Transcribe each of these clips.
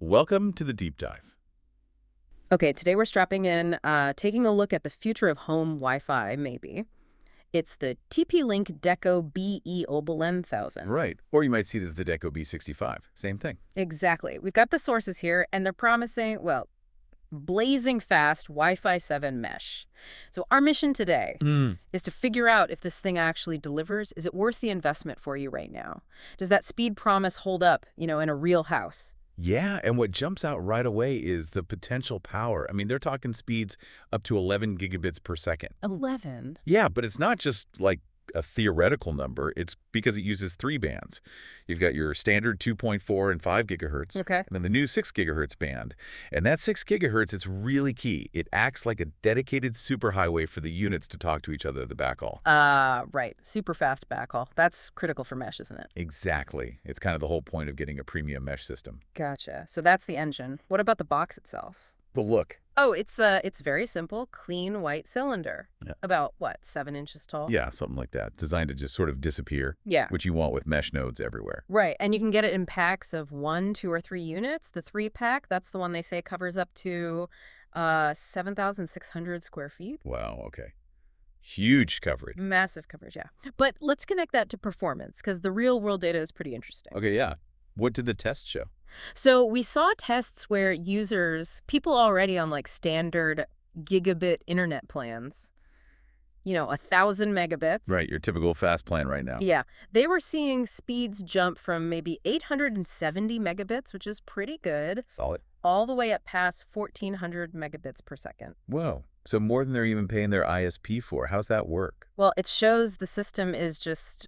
Welcome to the deep dive. Okay, today we're strapping in, taking a look at the future of home Wi-Fi, maybe. It's the TP-Link Deco BE11000. Right. Or you might see this as the Deco B65. Same thing. Exactly. We've got the sources here, and they're promising, well, blazing fast Wi-Fi 7 mesh. So our mission today is to figure out if this thing actually delivers. Is it worth the investment for you right now? Does that speed promise hold up, in a real house? Yeah, and what jumps out right away is the potential power. I mean, they're talking speeds up to 11 gigabits per second. 11? Yeah, but it's not just like a theoretical number. It's because it uses 3 bands. You've got your standard 2.4 and 5 gigahertz, Okay. and then the new 6 gigahertz band. And that 6 gigahertz, it's really key. It acts like a dedicated superhighway for the units to talk to each other at the backhaul. Right. Super fast backhaul. That's critical for mesh, isn't it? Exactly. It's kind of the whole point of getting a premium mesh system. Gotcha. So that's the engine. What about the box itself? The look. Oh, it's very simple, clean white cylinder. Yeah. About, what, 7 inches tall? Yeah, something like that. Designed to just sort of disappear, Yeah. which you want with mesh nodes everywhere. Right. And you can get it in packs of 1, 2, or 3 units. The 3-pack, that's the one they say covers up to 7,600 square feet. Wow, okay. Huge coverage. Massive coverage, yeah. But let's connect that to performance, because the real-world data is pretty interesting. Okay, yeah. What did the test show? So we saw tests where people already on like standard gigabit internet plans, 1,000 megabits. Right, your typical fast plan right now. Yeah, they were seeing speeds jump from maybe 870 megabits, which is pretty good, Solid. all the way up past 1,400 megabits per second. Whoa. So more than they're even paying their ISP for. How's that work? Well, it shows the system is just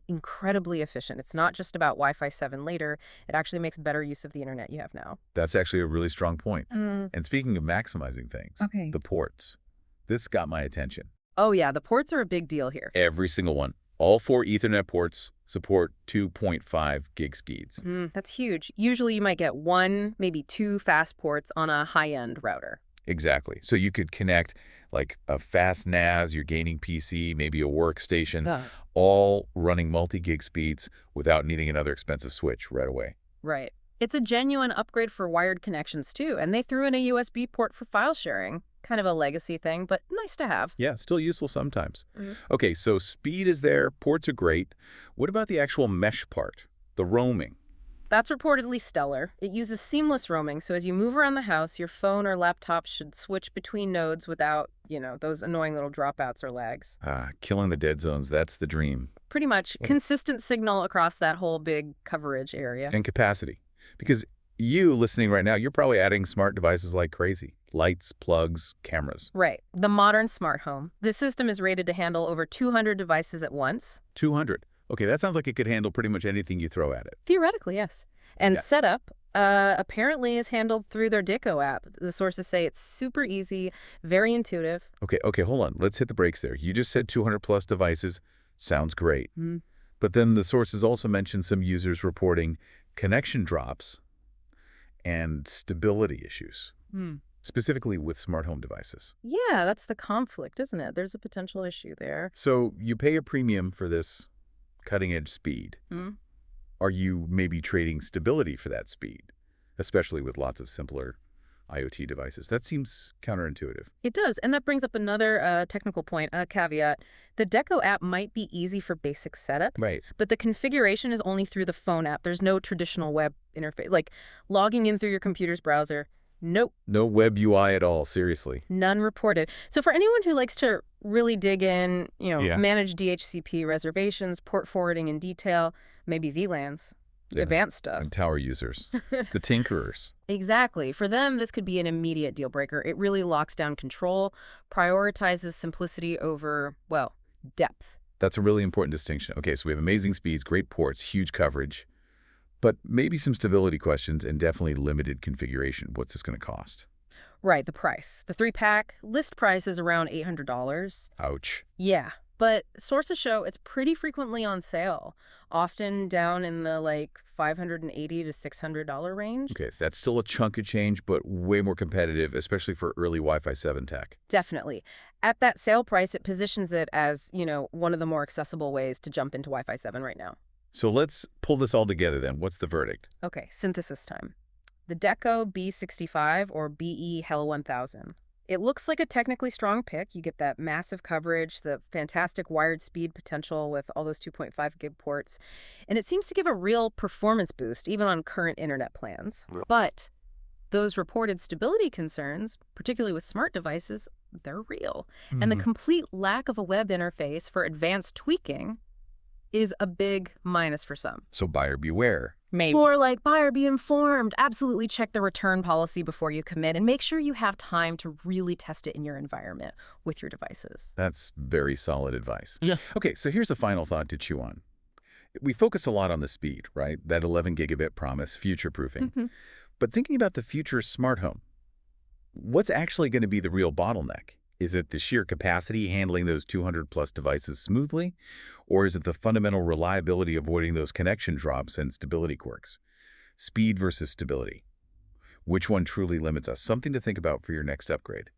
incredibly efficient. It's not just about Wi-Fi 7 later. It actually makes better use of the internet you have now. That's actually a really strong point. And speaking of maximizing things, Okay. the ports. This got my attention. Oh, yeah, the ports are a big deal here. Every single one. All 4 Ethernet ports support 2.5 gig speeds. That's huge. Usually you might get 1, maybe 2 fast ports on a high-end router. Exactly. So you could connect like a fast NAS, your gaming PC, maybe a workstation, all running multi-gig speeds without needing another expensive switch right away. Right. It's a genuine upgrade for wired connections, too, and they threw in a USB port for file sharing. Kind of a legacy thing, but nice to have. Yeah, still useful sometimes. Okay, so speed is there, ports are great. What about the actual mesh part, the roaming? That's reportedly stellar. It uses seamless roaming, so as you move around the house, your phone or laptop should switch between nodes without, those annoying little dropouts or lags. Killing the dead zones, that's the dream. Pretty much. Consistent signal across that whole big coverage area. And capacity. Because you, listening right now, you're probably adding smart devices like crazy. Lights, plugs, cameras. Right. The modern smart home. This system is rated to handle over 200 devices at once. 200. Okay, that sounds like it could handle pretty much anything you throw at it. Theoretically, yes. And Yeah. setup apparently is handled through their Deco app. The sources say it's super easy, very intuitive. Okay, hold on. Let's hit the brakes there. You just said 200 plus devices. Sounds great. But then the sources also mentioned some users reporting connection drops and stability issues, specifically with smart home devices. Yeah, that's the conflict, isn't it? There's a potential issue there. So you pay a premium for this cutting-edge speed. Are you maybe trading stability for that speed, especially with lots of simpler IoT devices? That seems counterintuitive. It does, and that brings up another technical point, a caveat. The Deco app might be easy for basic setup, Right. but the configuration is only through the phone app. There's no traditional web interface, like logging in through your computer's browser. Nope. No web UI at all, seriously. None reported. So for anyone who likes to really dig in, manage DHCP reservations, port forwarding in detail, maybe VLANs, advanced stuff. And tower users, the tinkerers. Exactly. For them, this could be an immediate deal breaker. It really locks down control, prioritizes simplicity over, well, depth. That's a really important distinction. Okay, so we have amazing speeds, great ports, huge coverage, but maybe some stability questions and definitely limited configuration. What's this going to cost? Right, the price. The 3-pack list price is around $800. Ouch. Yeah, but sources show it's pretty frequently on sale, often down in the $580 to $600 range. Okay, that's still a chunk of change, but way more competitive, especially for early Wi-Fi 7 tech. Definitely. At that sale price, it positions it as, one of the more accessible ways to jump into Wi-Fi 7 right now. So let's pull this all together then. What's the verdict? Okay, synthesis time. the Deco B65 or BE11000. It looks like a technically strong pick. You get that massive coverage, the fantastic wired speed potential with all those 2.5 gig ports, and it seems to give a real performance boost even on current internet plans. But those reported stability concerns, particularly with smart devices, they're real. And the complete lack of a web interface for advanced tweaking is a big minus for some. So buyer beware. Maybe. More like buyer be informed. Absolutely check the return policy before you commit and make sure you have time to really test it in your environment with your devices. That's very solid advice. Yeah. Okay, so here's a final thought to chew on. We focus a lot on the speed, right? That 11 gigabit promise, future-proofing. But thinking about the future smart home, what's actually going to be the real bottleneck? Is it the sheer capacity handling those 200-plus devices smoothly? Or is it the fundamental reliability avoiding those connection drops and stability quirks? Speed versus stability. Which one truly limits us? Something to think about for your next upgrade.